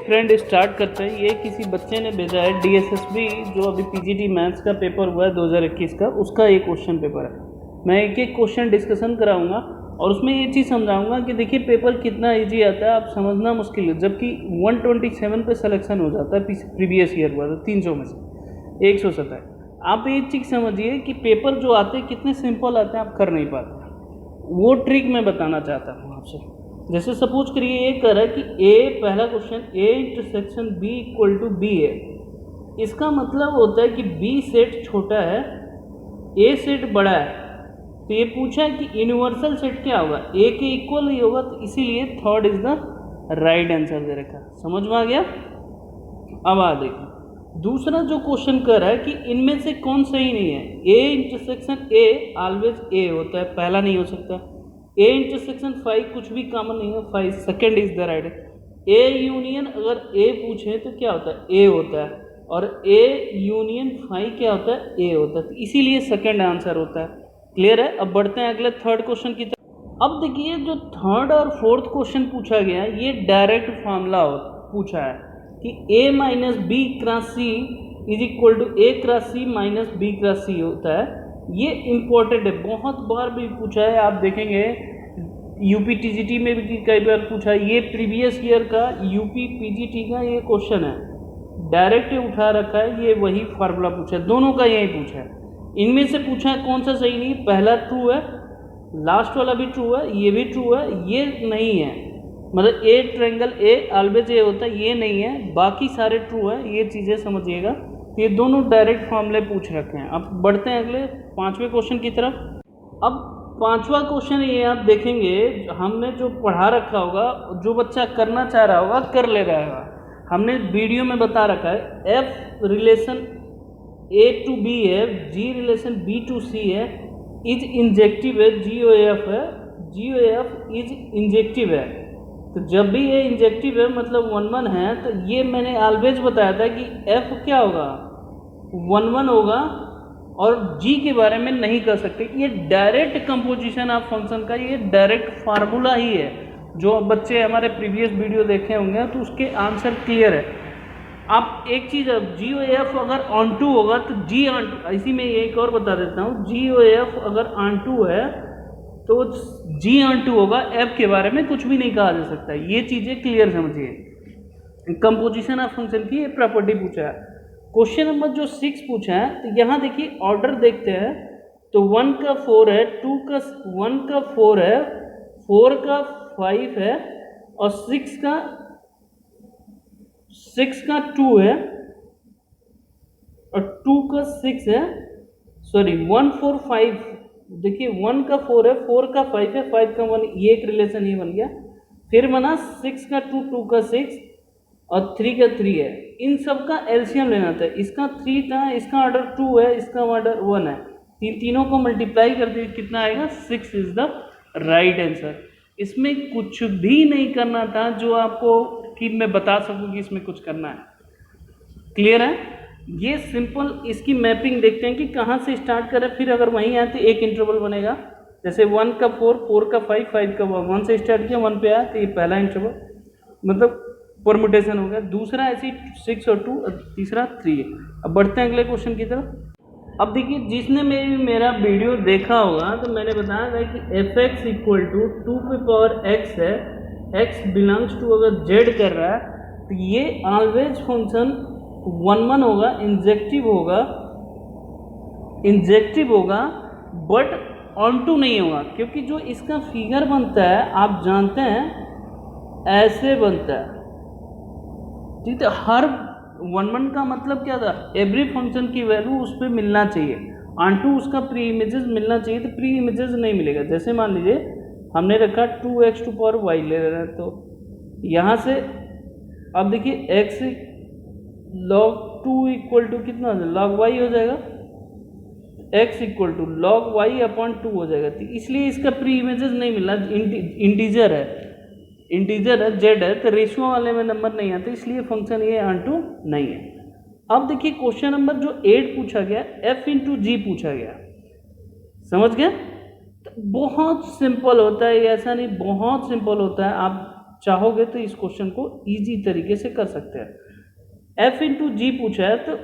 Friend start करते हैं। ये किसी बच्चे ने भेजा है DSSB जो अभी PGT मैथ्स का पेपर हुआ है 2021 का, उसका एक क्वेश्चन पेपर है। मैं एक एक क्वेश्चन डिस्कशन कराऊंगा और उसमें ये चीज़ समझाऊंगा कि देखिए पेपर कितना इजी आता है, आप समझना मुश्किल है। जबकि 127 पे सिलेक्शन हो जाता है प्रीवियस ईयर हुआ था 300 में से 127। आप एक चीज़ समझिए कि पेपर जो आते हैं कितने सिंपल आते हैं, आप कर नहीं पाते। वो ट्रिक मैं बताना चाहता हूँ आपसे। जैसे सपोज करिए ये कह रहा है कि ए, पहला question A intersection B equal to B है। इसका मतलब होता है कि बी सेट छोटा है, ए सेट बड़ा है। तो ये पूछा है कि यूनिवर्सल सेट क्या होगा, ए के इक्वल ही होगा, तो इसीलिए third is the right answer दे रखा। समझ में आ गया? अब आ देखिए दूसरा जो क्वेश्चन कर रहा है कि इनमें से कौन सही नहीं है। A intersection a always a होता है, पहला नहीं हो सकता। ए इंटरसेक्शन 5 कुछ भी कॉमन नहीं है, 5 second is the right. A union अगर ए पूछे तो क्या होता है, ए होता है, और ए यूनियन 5 क्या होता है, ए होता है, तो इसीलिए सेकेंड आंसर होता है। क्लियर है? अब बढ़ते हैं अगले थर्ड क्वेश्चन की तरफ। अब देखिए जो थर्ड और फोर्थ क्वेश्चन पूछा गया है ये डायरेक्ट फॉर्मूला पूछा है कि a minus B cross C is equal to A cross C minus B cross C होता है। ये इम्पोर्टेंट है, बहुत बार भी पूछा है। आप देखेंगे यूपी टीजीटी में भी कई बार पूछा है। ये प्रीवियस ईयर का यूपी पीजीटी का ये क्वेश्चन है, डायरेक्ट उठा रखा है। ये वही फार्मूला पूछा है, दोनों का यही पूछा है। इनमें से पूछा है कौन सा सही नहीं, पहला ट्रू है, लास्ट वाला भी ट्रू है, ये भी ट्रू है, ये नहीं है। मतलब ए ट्रायंगल ए ऑलवेज ए होता है, ये नहीं है, बाकी सारे ट्रू है। ये चीज़ें समझिएगा। तो ये दोनों डायरेक्ट फॉर्मूले पूछ रखे हैं। अब बढ़ते हैं अगले पांचवें क्वेश्चन की तरफ। अब पांचवा क्वेश्चन ये आप देखेंगे, हमने जो पढ़ा रखा होगा, जो बच्चा करना चाह रहा होगा कर ले रहा होगा। हमने वीडियो में बता रखा है F relation A to B है, G relation B to C है, इज इंजेक्टिव है, GOF है, GOF इज इंजेक्टिव है। तो जब भी ये इंजेक्टिव है मतलब 1 1 है, तो ये मैंने ऑलवेज बताया था कि एफ क्या होगा, 1 1 होगा, और जी के बारे में नहीं कर सकते। ये डायरेक्ट कंपोजिशन ऑफ फंक्शन का ये डायरेक्ट फार्मूला ही है। जो बच्चे हमारे प्रीवियस वीडियो देखे होंगे तो उसके आंसर क्लियर है। आप एक चीज़, GOF अगर ऑन टू होगा तो जी ऑन टू, इसी में एक और बता देता हूँ, GOF अगर ऑन टू है तो जी ऑन टू होगा, एफ के बारे में कुछ भी नहीं कहा जा सकता। ये चीज़ें क्लियर समझिए। कंपोजिशन ऑफ फंक्शन की ये प्रॉपर्टी पूछा है। क्वेश्चन नंबर जो 6 पूछा है, तो यहाँ देखिए ऑर्डर देखते हैं। तो 1 का 4 है, 2 का 1 का 4 है, 4 का 5 है, और 6 का 2 है, और 2 का 6 है, सॉरी 1 4 5। देखिए 1 का 4 है, 4 का 5 है, 5 का 1, ये एक रिलेशन ही बन गया। फिर बना 6 का 2, 2 का 6, और 3 का 3 है। इन सब का एलसीएम लेना था। इसका 3 था, इसका ऑर्डर 2 है, इसका ऑर्डर 1 है। तीनों को मल्टीप्लाई कर दिए, कितना आएगा, 6 इज द राइट आंसर। इसमें कुछ भी नहीं करना था जो आपको कि मैं बता सकूं कि इसमें कुछ करना है। क्लियर है? ये सिंपल इसकी मैपिंग देखते हैं कि कहाँ से स्टार्ट करें, फिर अगर वहीं आए तो एक इंटरवल बनेगा। जैसे 1 का 4, 4 का 5, 5 का 1 से स्टार्ट किया, 1 पे आया, तो ये पहला इंटरवल मतलब परमुटेशन हो गया। दूसरा ऐसे 6 और 2, तीसरा 3। अब बढ़ते हैं अगले क्वेश्चन की तरफ। अब देखिए जिसने मेरा वीडियो देखा होगा तो मैंने बताया था कि fx इक्वल टू 2 पे पावर x है, x बिलोंग्स टू, अगर z कर रहा है तो ये ऑलवेज फंक्शन 1 1 होगा, इंजेक्टिव होगा, बट ऑन टू नहीं होगा। क्योंकि जो इसका फिगर बनता है आप जानते हैं ऐसे बनता है, ठीक है। हर 1 1 का मतलब क्या था, एवरी फंक्शन की वैल्यू उस पर मिलना चाहिए, ऑन टू उसका प्री इमेजेस मिलना चाहिए। तो प्री इमेजेस नहीं मिलेगा। जैसे मान लीजिए हमने रखा 2x टू पावर y ले रहे हैं, तो यहाँ से अब देखिए x log 2 इक्वल टू कितना log y हो जाएगा, x equal to log y upon 2 हो जाएगा। तो इसलिए इसका प्री इमेजेस नहीं मिला, इंटीजर है, z है, तो रेशियो वाले में नंबर नहीं आता, इसलिए फंक्शन ये ऑन टू नहीं है। अब देखिए क्वेश्चन नंबर जो 8 पूछा गया, f इंटू जी पूछा गया। समझ गए? तो बहुत सिंपल होता है, ऐसा नहीं, बहुत सिंपल होता है। आप चाहोगे तो इस क्वेश्चन को ईजी तरीके से कर सकते हैं। एफ इंटू जी पूछा है, तो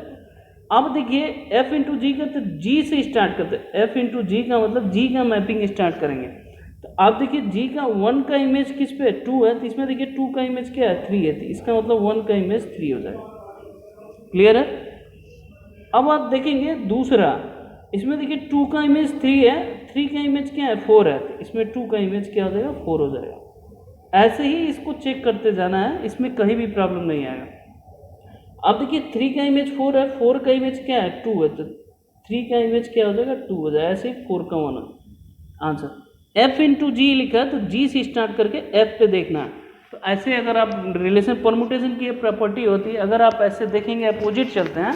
अब देखिए एफ इंटू जी का, तो जी से स्टार्ट करते हैं। एफ इंटू जी का मतलब जी का मैपिंग स्टार्ट करेंगे। तो आप देखिए जी का 1 का इमेज किस पे है, 2 है, तो इसमें देखिए 2 का इमेज क्या है, 3 है, तो इसका मतलब 1 का इमेज 3 हो जाएगा। क्लियर है। अब आप देखेंगे दूसरा, इसमें देखिए 2 का इमेज 3 है, 3 का इमेज क्या है, 4 है, तो इसमें 2 का इमेज क्या हो जाएगा, 4 हो जाएगा। ऐसे ही इसको चेक करते जाना है, इसमें कहीं भी प्रॉब्लम नहीं आएगा। अब देखिए 3 का इमेज 4 है, 4 का इमेज क्या है, 2 है, तो 3 का इमेज क्या हो जाएगा, 2 हो जाएगा। ऐसे ही 4 का 1 आंसर। एफ इंटू जी लिखा है, तो जी से स्टार्ट करके एफ पे देखना है। तो ऐसे अगर आप रिलेशन परमुटेशन की प्रॉपर्टी होती है, अगर आप ऐसे देखेंगे अपोजिट चलते हैं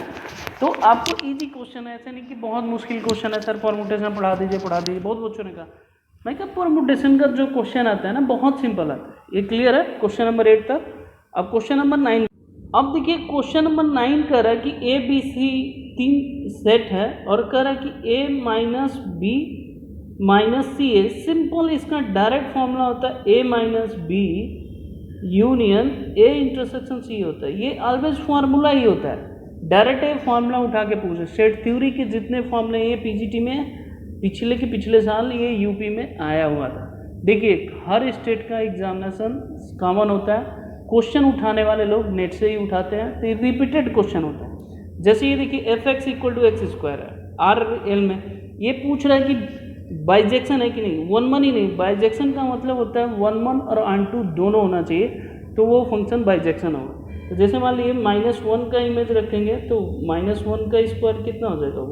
तो आपको इजी क्वेश्चन है, ऐसे नहीं कि बहुत मुश्किल क्वेश्चन है, सर परमुटेशन पढ़ा दीजिए। बहुत बच्चों ने कहा, मैं क्या परमुटेशन का जो क्वेश्चन आता है ना बहुत सिंपल आता है। ये क्लियर है क्वेश्चन नंबर 8 तक। अब क्वेश्चन नंबर 9, अब देखिए क्वेश्चन नंबर 9 कह रहा है कि ए बी सी 3 सेट है और कह रहा है कि A minus B minus C है। सिंपल इसका डायरेक्ट फॉर्मूला होता है A minus B union A intersection C होता है। ये ऑलवेज फार्मूला ही होता है, डायरेक्ट ये फार्मूला उठा के पूछे। सेट थ्योरी के जितने फार्मूले ये पीजीटी में पिछले साल ये यूपी में आया हुआ था। देखिए हर स्टेट का एग्जामिनेशन कॉमन होता है, क्वेश्चन उठाने वाले लोग नेट से ही उठाते हैं, तो ये रिपीटेड क्वेश्चन होता है। जैसे ये देखिए F X equal to X square है, आर एल में ये पूछ रहा है कि बाइजेक्शन है कि नहीं, 1 1 ही नहीं। बाइजेक्शन का मतलब होता है 1 1 और ऑन2 दोनों होना चाहिए, तो वो फंक्शन बाइजेक्शन होगा। तो जैसे मान लीजिए -1 का इमेज रखेंगे तो -1 का स्क्वायर कितना हो जाएगा,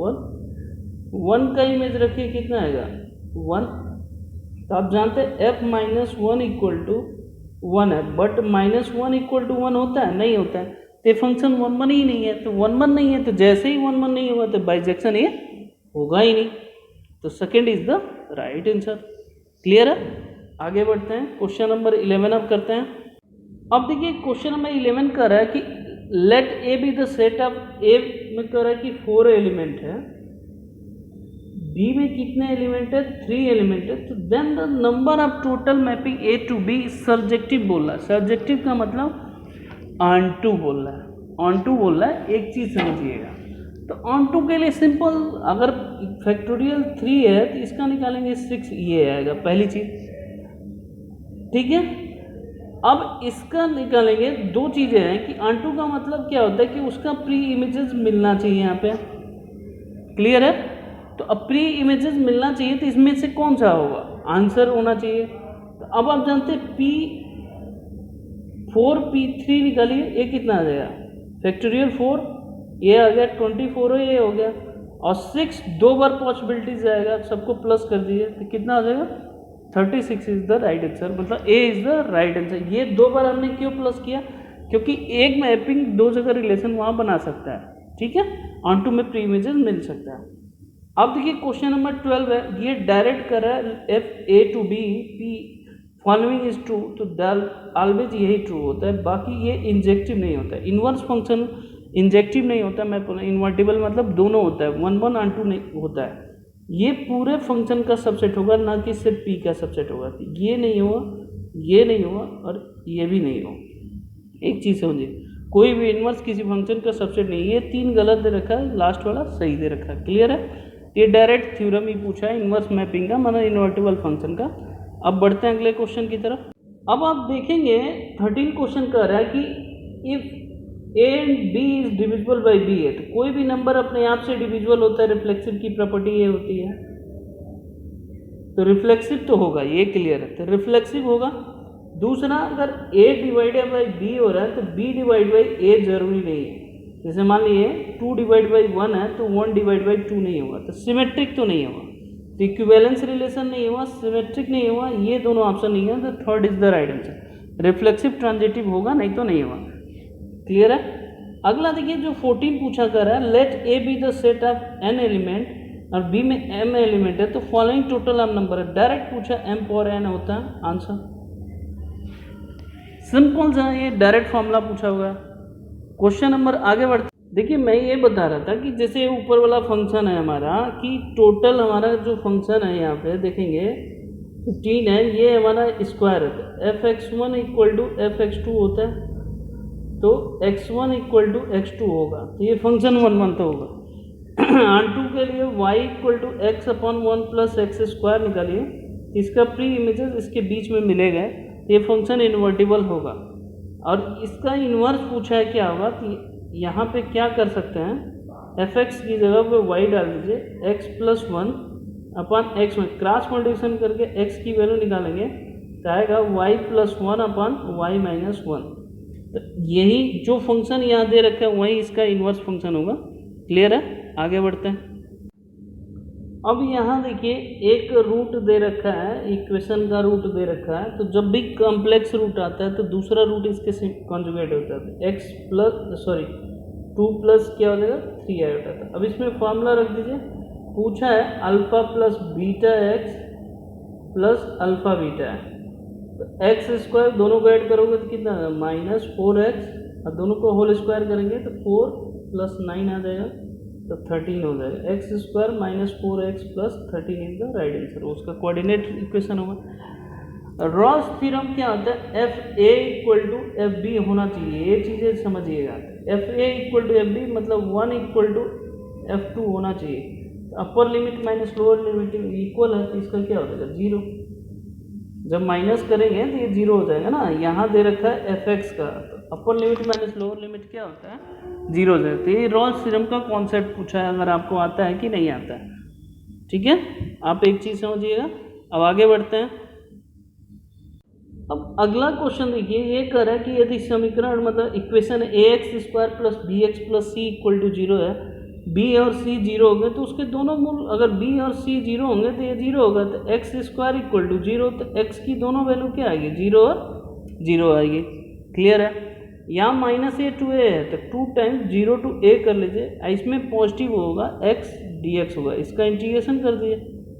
1 का इमेज रखिए कितना आएगा, 1। तो आप जानते हैं f -1 इक्वल टू 1 है, बट -1 इक्वल टू 1 होता है, नहीं होता है। तो फंक्शन 1 1 ही नहीं है, तो 1 1 नहीं है, तो जैसे ही 1 1 नहीं होगा तो बाइजेक्शन ये होगा ही नहीं। तो second is the right answer. Clear है। आगे बढ़ते हैं, क्वेश्चन नंबर 11 अब करते हैं। अब देखिए क्वेश्चन नंबर 11 कह रहा है कि let A B the set of A में कह रहा है कि 4 एलिमेंट है, बी में कितने एलिमेंट है, 3 एलिमेंट है। तो then the number of total mapping A to B subjective बोल रहा है। सब्जेक्टिव का मतलब ऑन2 बोल रहा है, ऑन2 बोल रहा है। एक चीज़ समझिएगा, तो ऑन2 के लिए सिंपल, अगर फैक्टोरियल 3 है तो इसका निकालेंगे 6, ये आएगा पहली चीज़। ठीक है। अब इसका निकालेंगे, दो चीज़ें हैं कि ऑन2 का मतलब क्या होता है कि उसका प्री इमेजेस मिलना चाहिए यहाँ पे। क्लियर है। तो अब प्री इमेजेस मिलना चाहिए, तो इसमें से कौन सा होगा, आंसर होना चाहिए। तो अब आप जानते हैं P4 P3 निकालिए, ये कितना आ जाएगा, फैक्टोरियल 4 ये आ गया, 24 है ये हो गया, और 6 2 बार पॉसिबिलिटीज आएगा, सबको प्लस कर दीजिए तो कितना आ जाएगा, 36 इज द राइट आंसर, मतलब ए इज द राइट आंसर। ये 2 बार हमने क्यों प्लस किया, क्योंकि एक मैपिंग 2 जगह रिलेशन वहाँ बना सकता है। ठीक है, ऑन2 में प्री इमेजेस मिल सकता है। अब देखिए क्वेश्चन नंबर 12 है, ये डायरेक्ट कर रहा है F A to B P following is true, तो ऑलवेज यही ट्रू होता है, बाकी ये इंजेक्टिव नहीं होता है। इन्वर्स फंक्शन इंजेक्टिव नहीं होता, मैं बोला इन्वर्टिबल मतलब दोनों होता है, 1 1 ऑन2 नहीं होता है। ये पूरे फंक्शन का सबसेट होगा, ना कि सिर्फ पी का सबसेट होगा। ये नहीं होगा, ये नहीं होगा, और ये भी नहीं होगा। एक चीज़ समझिए, कोई भी इन्वर्स किसी फंक्शन का सबसेट नहीं। ये 3 गलत दे रखा है, लास्ट वाला सही दे रखा है। क्लियर है। ये डायरेक्ट थ्योरम ही पूछा है इन्वर्स मैपिंग का, मतलब इन्वर्टिबल फंक्शन का। अब बढ़ते हैं अगले क्वेश्चन की तरफ। अब आप देखेंगे 13 क्वेश्चन कह रहा है कि if A and B is divisible by B है, तो कोई भी नंबर अपने आप से डिविजिबल होता है, रिफ्लेक्सिव की प्रॉपर्टी ये होती है। तो रिफ्लेक्सिव तो होगा, ये क्लियर है, तो रिफ्लेक्सिव होगा। दूसरा, अगर ए डिवाइडेड बाई बी हो रहा है तो बी डिवाइड बाई ए जरूरी नहीं है। जैसे मान लीजिए 2 डिवाइड बाई 1 है तो 1 डिवाइड बाई 2 नहीं होगा, तो सिमेट्रिक तो नहीं होगा, तो इक्विवेलेंस रिलेशन नहीं हुआ, सिमेट्रिक नहीं हुआ, ये दोनों ऑप्शन नहीं है, तो third is the right answer. Reflexive transitive होगा, नहीं तो नहीं होगा। क्लियर है। अगला देखिए जो 14 पूछा कर रहा है, let A B the set of n element और बी में m एलिमेंट है, तो फॉलोइंग टोटल ऑफ नंबर है। डायरेक्ट पूछा, m पावर n होता है आंसर। सिंपल सा ये डायरेक्ट फॉर्मूला पूछा हुआ है। क्वेश्चन नंबर आगे बढ़ते, देखिए मैं ये बता रहा था कि जैसे ऊपर वाला फंक्शन है हमारा, कि टोटल हमारा जो फंक्शन है यहाँ पे देखेंगे 15 है, ये हमारा स्क्वायर है। F X one equal to F X two होता है, तो x1 इक्वल टू x2 होगा, तो ये फंक्शन 1 1 तो होगा। R2 के लिए y equal to X upon one plus X square निकालिए, इसका प्री इमेजेस इसके बीच में मिले गए, तो ये फंक्शन इन्वर्टिबल होगा। और इसका इन्वर्स पूछा है क्या होगा, तो यहाँ पे क्या कर सकते हैं, एफ एक्स की जगह पे y डाल दीजिए, x plus one upon X में क्रॉस मल्टीप्लिकेशन करके x की वैल्यू निकालेंगे, तो आएगा y plus one upon Y minus one. तो यही जो फंक्शन यहाँ दे रखा है वही इसका इन्वर्स फंक्शन होगा। क्लियर है, आगे बढ़ते हैं। अब यहाँ देखिए एक रूट दे रखा है, इक्वेशन का रूट दे रखा है, तो जब भी कॉम्प्लेक्स रूट आता है तो दूसरा रूट इसके कॉन्जुगेट होता है, एक्स प्लस सॉरी 2 प्लस क्या हो जाएगा 3 आ जाता है। अब इसमें फॉर्मूला रख दीजिए, पूछा है alpha plus beta x plus alpha beta है, तो एक्स स्क्वायर दोनों को ऐड करोगे तो कितना है -4x, और दोनों को होल स्क्वायर करेंगे तो 4 प्लस 9 आ जाएगा, तो 13 हो जाएगा। X square -4x plus 13 is the right answer, उसका कोऑर्डिनेट इक्वेशन होगा। रॉस थ्योरम क्या होता है, F A equal to F B होना चाहिए, ये चीज़ें समझिएगा। F A equal to F B मतलब 1 इक्वल टू एफ टू होना चाहिए, upper limit minus lower limit equal है, तो इसका क्या हो जाएगा 0। जब माइनस करेंगे तो ये 0 हो जाएगा ना, यहाँ दे रखा है एफ एक्स का, तो अपर लिमिट माइनस लोअर लिमिट क्या होता है 0 हो जाएगा। तो ये रॉल्स थ्योरम का कॉन्सेप्ट पूछा है, अगर आपको आता है कि नहीं आता है, ठीक है, आप एक चीज़ समझिएगा। अब आगे बढ़ते हैं। अब अगला क्वेश्चन देखिए, ये कह रहा है कि यदि समीकरण मतलब equation A X square plus B X plus C equal to 0 है, बी और सी 0 होंगे तो उसके दोनों मूल, अगर बी और सी 0 होंगे तो ये 0 होगा, तो एक्स स्क्वायर इक्वल टू 0, तो एक्स की दोनों वैल्यू क्या आएगी 0 और 0 आएगी। क्लियर है, यहाँ -a to a है, तो 2 टाइम्स 0 to a कर लीजिए, इसमें पॉजिटिव होगा x dx होगा, इसका इंटीग्रेशन कर दिए,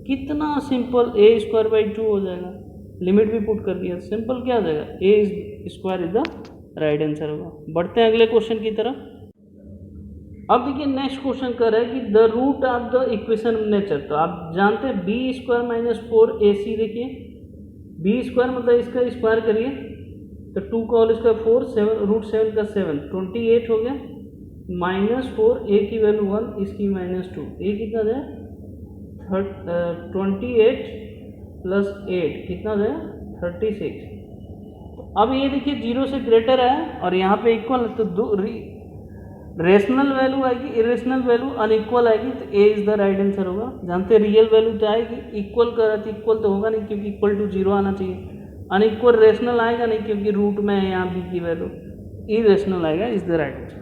कितना सिंपल, a स्क्वायर बाई 2 हो जाएगा, लिमिट भी पुट कर दिया, सिंपल क्या हो जाएगा a square is the right answer होगा। बढ़ते हैं अगले क्वेश्चन की तरफ। अब देखिए नेक्स्ट क्वेश्चन कर रहा है कि the root of the equation nature, तो आप जानते हैं बी स्क्वायर माइनस 4ac, देखिए बी स्क्वायर मतलब इसका स्क्वायर करिए, तो 2 का होल स्क्वायर 4, 7 रूट 7 का 7 28 हो गया, -4 a की वैल्यू 1, इसकी -2, a कितना जाए 28 प्लस 8 कितना जाए 36। अब ये देखिए 0 से ग्रेटर है और यहाँ पे इक्वल है, तो दो रेशनल वैल्यू आएगी, इरेशनल वैल्यू अनइक्वल आएगी, तो ए इज द राइट आंसर होगा। जानते हैं रियल वैल्यू तो आएगी, इक्वल कर रहा था, इक्वल तो होगा नहीं क्योंकि इक्वल टू 0 आना चाहिए, अनइक्वल रेशनल आएगा नहीं क्योंकि रूट में है यहाँ बी की वैल्यू, इरेशनल आएगा, इज द राइट आंसर।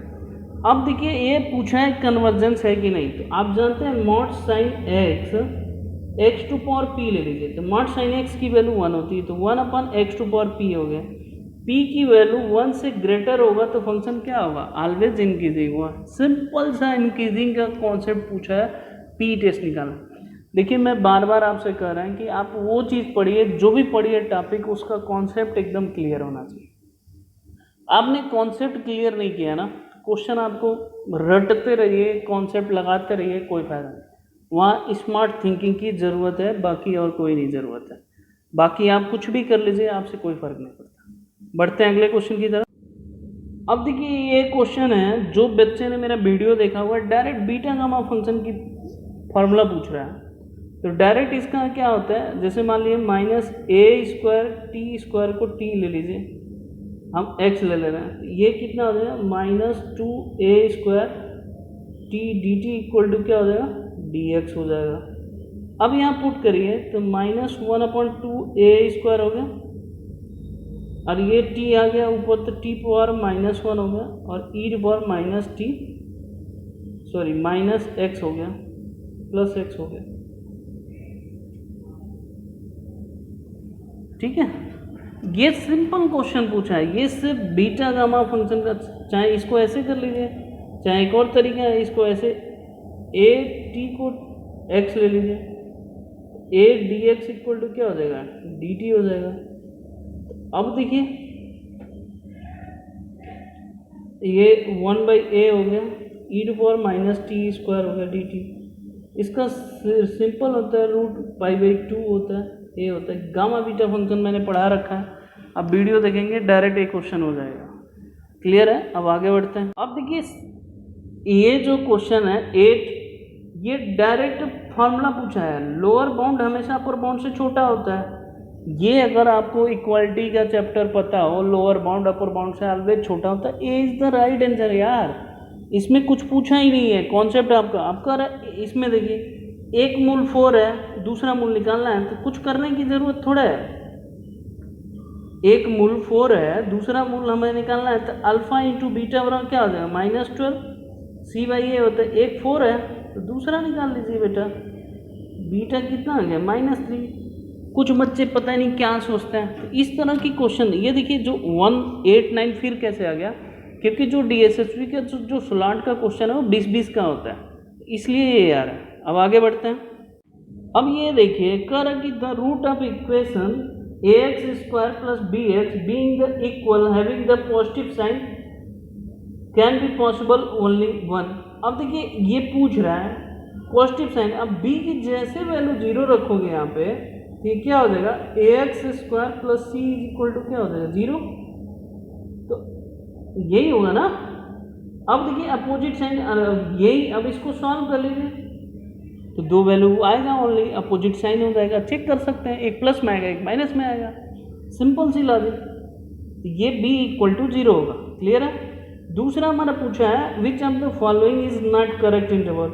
अब देखिए ये पूछा है कन्वर्जेंस है कि नहीं, तो आप जानते हैं mod sine X to power P ले लीजिए, तो मॉड साइन एक्स की वैल्यू 1 होती है, तो 1 upon X to power P हो गया, p की वैल्यू 1 से ग्रेटर होगा तो फंक्शन क्या होगा ऑलवेज इंक्रीजिंग होगा। सिंपल सा इंक्रीजिंग का कॉन्सेप्ट पूछा है, p टेस्ट निकालना। देखिए मैं बार बार आपसे कह रहा हूँ कि आप वो चीज़ पढ़िए, जो भी पढ़िए टॉपिक, उसका कॉन्सेप्ट एकदम क्लियर होना चाहिए। आपने कॉन्सेप्ट क्लियर नहीं किया ना, क्वेश्चन आपको रटते रहिए, कॉन्सेप्ट लगाते रहिए, कोई फायदा नहीं। वहाँ स्मार्ट थिंकिंग की ज़रूरत है, बाकी और कोई नहीं ज़रूरत है। बाकी आप कुछ भी कर लीजिए, आपसे कोई फ़र्क नहीं पड़ता। बढ़ते हैं अगले क्वेश्चन की तरफ। अब देखिए ये क्वेश्चन है, जो बच्चे ने मेरा वीडियो देखा हुआ डायरेक्ट बीटा गामा फंक्शन की फॉर्मूला पूछ रहा है, तो डायरेक्ट इसका क्या होता है, जैसे मान लीजिए -a² t स्क्वायर को t ले लीजिए, हम x ले रहे हैं, तो ये कितना हो जाएगा -2a² t dt equal to क्या हो जाएगा dx हो जाएगा। अब यहाँ पुट करिए तो -1/2a² हो गया, और ये t आ गया ऊपर, तो t पावर -1 हो गया, और e पावर -x हो गया, प्लस x हो गया। ठीक है, ये सिंपल क्वेश्चन पूछा है, ये सिर्फ बीटा गामा फंक्शन का, चाहे इसको ऐसे कर लीजिए, चाहे एक और तरीका है, इसको ऐसे a t को x ले लीजिए, a dx इक्वल टू क्या हो जाएगा dt हो जाएगा। अब देखिए ये 1/a हो गया, e⁻t² हो गया dt, इसका सिंपल होता है √π/2 होता है, ये होता है गामा बीटा फंक्शन, मैंने पढ़ा रखा है, अब वीडियो देखेंगे डायरेक्ट एक क्वेश्चन हो जाएगा। क्लियर है? अब आगे बढ़ते हैं। अब देखिए ये जो क्वेश्चन है 8, ये डायरेक्ट फार्मूला पूछा है, लोअर बाउंड हमेशा अपर बाउंड से छोटा होता है। ये अगर आपको इक्वालिटी का चैप्टर पता हो, लोअर बाउंड अपर बाउंड से ऑलवेज छोटा होता है, ए इज द राइट आंसर यार। इसमें कुछ पूछा ही नहीं है, कॉन्सेप्ट आपका इसमें देखिए एक मूल 4 है, दूसरा मूल निकालना है, तो कुछ करने की जरूरत थोड़ा है। एक मूल 4 है, दूसरा मूल हमें निकालना है, तो अल्फा इंटू बीटा बराबर क्या हो जाएगा -12 सी बाई ए होता है। एक 4 है तो दूसरा निकाल लीजिए बेटा, बीटा कितना आ गया -3। कुछ बच्चे पता नहीं क्या सोचते हैं, तो इस तरह की क्वेश्चन ये देखिए जो 1, 8, 9 फिर कैसे आ गया, क्योंकि जो DSSB का जो स्लॉट का क्वेश्चन है वो 20-20 का होता है, इसलिए ये यार है। अब आगे बढ़ते हैं। अब ये देखिए कर कि the root of equation ax² plus bx being the equal having the positive sign can be possible only 1। अब देखिए ये पूछ रहा है पॉजिटिव साइन, अब b की जैसे वैल्यू 0 रखोगे यहाँ पे, ये क्या हो जाएगा ax² plus c equal to क्या हो जाएगा 0, तो यही होगा ना। अब देखिए अपोजिट साइन यही, अब इसको सॉल्व कर लीजिए तो दो वैल्यू आएगा, ओनली अपोजिट साइन हो जाएगा, चेक कर सकते हैं, एक प्लस में आएगा एक माइनस में आएगा, सिंपल सी लॉजिक। तो ये b इक्वल टू 0 होगा। क्लियर है? दूसरा हमारा पूछा है which of the following is not correct interval.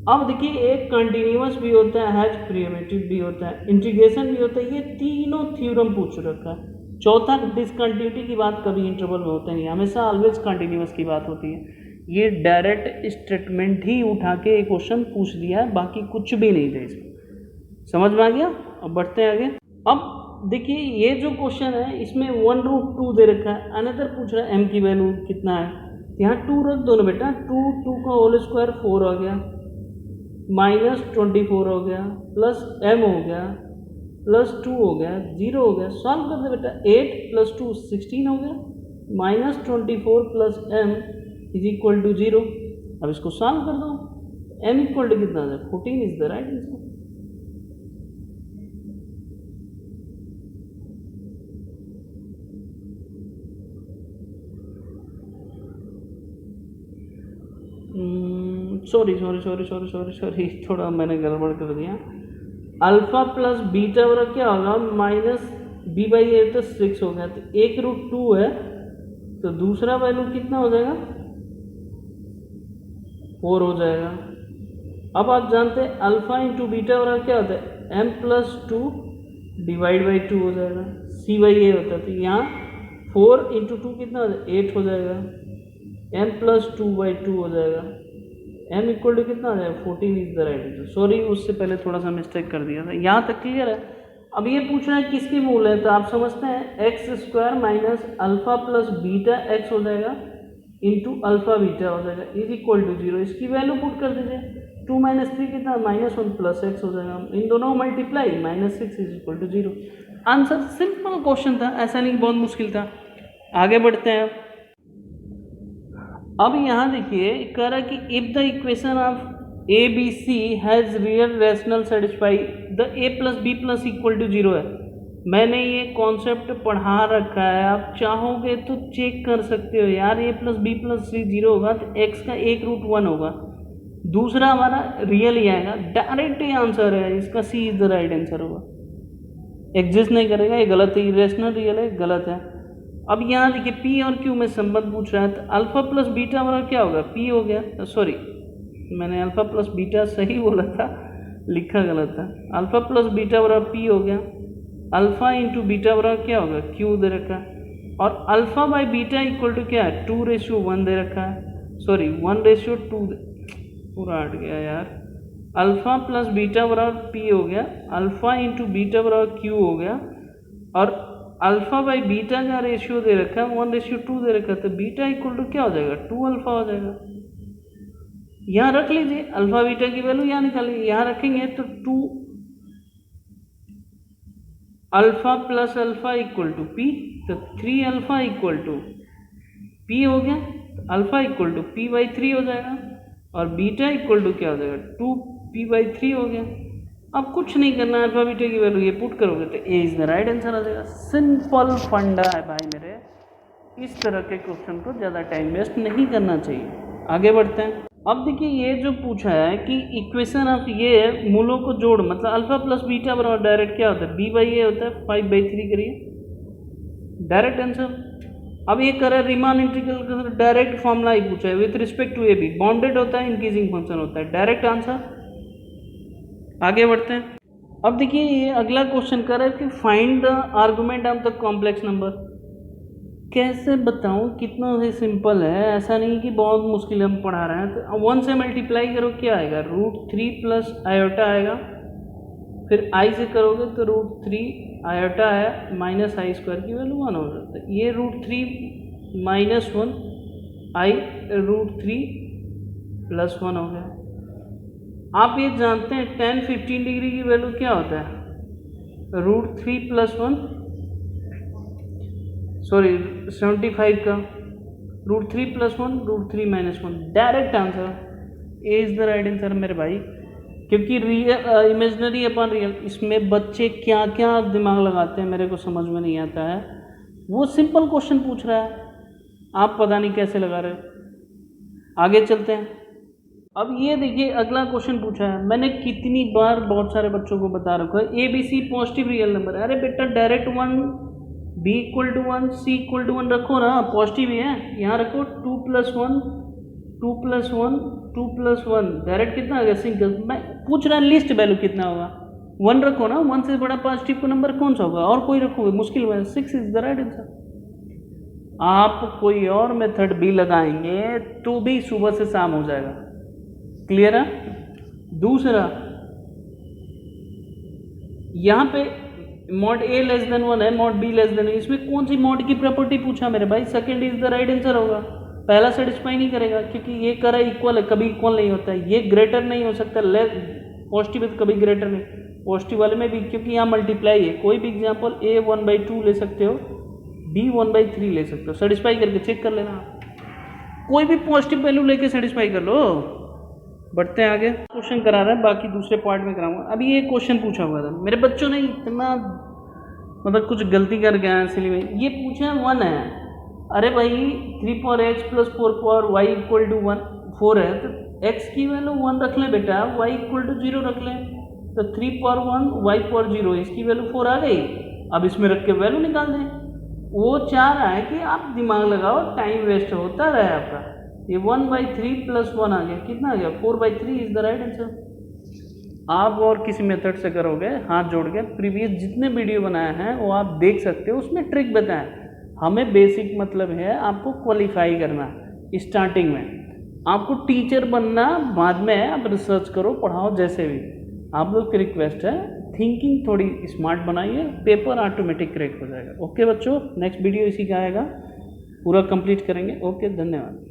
अब देखिए एक कंटिन्यूअस भी होता है, हैज प्रिमिटिव भी होता है, इंटीग्रेशन भी होता है, ये तीनों थ्योरम पूछ रखा है। चौथा डिसकंटिन्यूटी की बात कभी इंटरवल में होता नहीं, हमेशा ऑलवेज कंटिन्यूअस की बात होती है। ये डायरेक्ट स्टेटमेंट ही उठा के एक क्वेश्चन पूछ दिया है, बाकी कुछ भी नहीं था इसमें। समझ में आ गया? अब बढ़ते हैं आगे। अब देखिए ये जो क्वेश्चन है इसमें 1√2 दे रखा है, अनदर पूछ रहा है m की वैल्यू कितना है, यहाँ 2 रख दो ना बेटा, 2 का होल स्क्वायर 4 आ गया, -24 हो गया, प्लस m हो गया, +2 हो गया, 0 हो गया, सॉल्व कर दे बेटा, 8 + 2 16 हो गया, -24 plus m is equal to 0। अब इसको सॉल्व कर दो, m इक्वल टू कितना है 14 is the right answer. Sorry थोड़ा मैंने गड़बड़ कर दिया। अल्फा प्लस बीटा बराबर क्या होगा -b/8 तो 6 हो गया, तो 1√2 है, तो दूसरा वैल्यू कितना हो जाएगा 4 हो जाएगा। अब आप जानते हैं अल्फा इंटू बीटा बराबर क्या होता है m+2 / 2 हो जाएगा, c/a होता है, तो यहाँ 4 × 2 कितना हो जाएगा 8 हो जाएगा, m+2/2 हो जाएगा, m इक्वल टू कितना आ जाएगा 14 is the right answer. Sorry उससे पहले थोड़ा सा मिस्टेक कर दिया था। यहाँ तक क्लियर है? अब ये पूछ रहा है किसकी मूल है, तो आप समझते हैं x² - alpha plus beta x हो जाएगा इंटू अल्फा बीटा हो जाएगा इज इक्वल टू 0। इसकी वैल्यू पुट कर दीजिए, 2 - 3 कितना -1 प्लस x हो जाएगा, इन दोनों multiply -6 is equal to 0। Answer simple question था, ऐसा नहीं बहुत मुश्किल था। आगे बढ़ते हैं। अब यहाँ देखिए कह रहा है कि if the equation of ABC has real rational satisfy the A + B + equal to 0 है। मैंने ये कॉन्सेप्ट पढ़ा रखा है, आप चाहोगे तो चेक कर सकते हो यार। A + B + C 0 होगा तो x का 1√1 होगा, दूसरा हमारा रियल ही आएगा, डायरेक्ट ही आंसर है इसका, C is the right answer होगा, एग्जिस्ट नहीं करेगा, ये गलत है, इरेशनल रियल है, गलत है। अब यहाँ देखिए P और Q में संबंध पूछ रहा है, तो अल्फा प्लस बीटा बराबर क्या होगा P हो गया, सॉरी मैंने अल्फा प्लस बीटा सही बोला था, लिखा गलत था, अल्फा प्लस बीटा बराबर P हो गया, अल्फा इंटू बीटा बराबर क्या होगा Q दे रखा है, और alpha by beta equal to क्या है 2:1 दे रखा है, सॉरी 1:2 पूरा हट गया यार, अल्फा प्लस बीटा बराबर P हो गया, अल्फा इंटू बीटा बराबर Q हो गया, और अल्फा बाई बीटा का रेशियो दे रखा है 1:2 दे रखा है, तो बीटा इक्वल टू क्या हो जाएगा 2 अल्फा हो जाएगा। यहाँ रख लीजिए अल्फा बीटा की वैल्यू, यहाँ निकालिए, यहाँ रखेंगे तो 2 alpha plus alpha equal to P, तो 3 अल्फा इक्वल टू P हो गया, तो अल्फा इक्वल टू P/3 हो जाएगा, और बीटा इक्वल टू क्या हो जाएगा 2P/3 हो गया। अब कुछ नहीं करना, अल्फा बीटा की वैल्यू ये पुट करोगे तो A is the right answer आ जाएगा। सिंपल फंडा है भाई मेरे, इस तरह के क्वेश्चन को ज़्यादा टाइम वेस्ट नहीं करना चाहिए। आगे बढ़ते हैं। अब देखिए ये जो पूछा है कि इक्वेशन ऑफ ये मूलों को जोड़, मतलब अल्फा प्लस बीटा बराबर डायरेक्ट क्या होता है, बी बाई ए होता है, 5/3 करिए, डायरेक्ट आंसर। अब ये करें रीमान इंटीग्रल का डायरेक्ट फॉर्मूला ही पूछा है with respect to A B, bounded होता है, इंक्रीजिंग फंक्शन होता है, डायरेक्ट आंसर। आगे बढ़ते हैं। अब देखिए ये अगला क्वेश्चन कर रहा है कि find the argument of the complex number. कैसे बताऊं, कितना ही सिंपल है, ऐसा नहीं कि बहुत मुश्किल हम पढ़ा रहे हैं। तो 1 से मल्टीप्लाई करो क्या आएगा, √3 प्लस आयोटा आएगा, फिर आई से करोगे तो √3 आयोटा है माइनस आई स्क्वायर की वैल्यू 1 हो जाता है। ये √3 माइनस 1 आई √3 प्लस 1 हो गया। आप ये जानते हैं tan 15 डिग्री की वैल्यू क्या होता है, √3 प्लस 1 सॉरी 75 का √3 plus 1 √3 minus 1, direct answer A is the right answer मेरे भाई। क्योंकि रियल इमेजनरी अपन रियल, इसमें बच्चे क्या क्या दिमाग लगाते हैं मेरे को समझ में नहीं आता है। वो सिंपल क्वेश्चन पूछ रहा है, आप पता नहीं कैसे लगा रहे हो। आगे चलते हैं। अब ये देखिए अगला क्वेश्चन पूछा है, मैंने कितनी बार बहुत सारे बच्चों को बता रखा है, A B C positive real number है। अरे बेटा direct 1, B equal to 1, C equal to 1 रखो ना, पॉजिटिव ही है, यहाँ रखो 2 + 1 2 + 1 2 + 1, डायरेक्ट कितना आ गया सिंगल। मैं पूछ रहा लिस्ट वैल्यू कितना होगा, 1 रखो ना, 1 से बड़ा पॉजिटिव का नंबर कौन सा होगा, और कोई रखोगे मुश्किल में, 6 इज द राइट आंसर। आप कोई और मेथड भी लगाएंगे तो भी सुबह से शाम हो जाएगा, क्लियर है। दूसरा यहाँ पे मॉड ए लेस देन 1 है, मॉड बी लेस देन, इसमें कौन सी मॉड की प्रॉपर्टी पूछा मेरे भाई, second is the right answer होगा। पहला सेटिस्फाई नहीं करेगा क्योंकि ये करे इक्वल है, कभी इक्वल नहीं होता है, ये ग्रेटर नहीं हो सकता, पॉजिटिव है तो कभी ग्रेटर नहीं, पॉजिटिव वाले में भी क्योंकि यहाँ मल्टीप्लाई है। कोई भी एग्जाम्पल ए 1/2 ले सकते हो, बी 1/3 ले सकते हो, सेटिस्फाई करके चेक कर लेना, कोई भी पॉजिटिव वैल्यू लेके सेटिस्फाई कर लो। बढ़ते हैं आगे, क्वेश्चन करा रहा है, बाकी दूसरे पार्ट में कराऊंगा। अभी ये क्वेश्चन पूछा हुआ था, मेरे बच्चों ने इतना मतलब कुछ गलती कर गया है, इसलिए ये पूछा 1 है। अरे भाई 3/x + 4/y = 1, 4 है तो x की वैल्यू 1 रख ले बेटा, y = 0 रख ले, तो 3/1 y/0, इसकी वैल्यू 4 आ गई। अब इसमें रख के वैल्यू निकाल दें। वो चाह रहा है कि आप दिमाग लगाओ, टाइम वेस्ट होता रहे आपका। ये 1/3 + 1 आ गया, कितना आ गया, 4/3 इज द राइट आंसर। आप और किसी मेथड से करोगे हाथ जोड़ के, प्रीवियस जितने वीडियो बनाए हैं वो आप देख सकते हो, उसमें ट्रिक बताएं। हमें बेसिक मतलब है आपको क्वालिफाई करना स्टार्टिंग में, आपको टीचर बनना बाद में है, आप रिसर्च करो, पढ़ाओ, जैसे भी आप लोग की रिक्वेस्ट है, थिंकिंग थोड़ी स्मार्ट बनाइए, पेपर ऑटोमेटिक क्रैक हो जाएगा। ओके बच्चों, नेक्स्ट वीडियो इसी का आएगा, पूरा कंप्लीट करेंगे। ओके, धन्यवाद।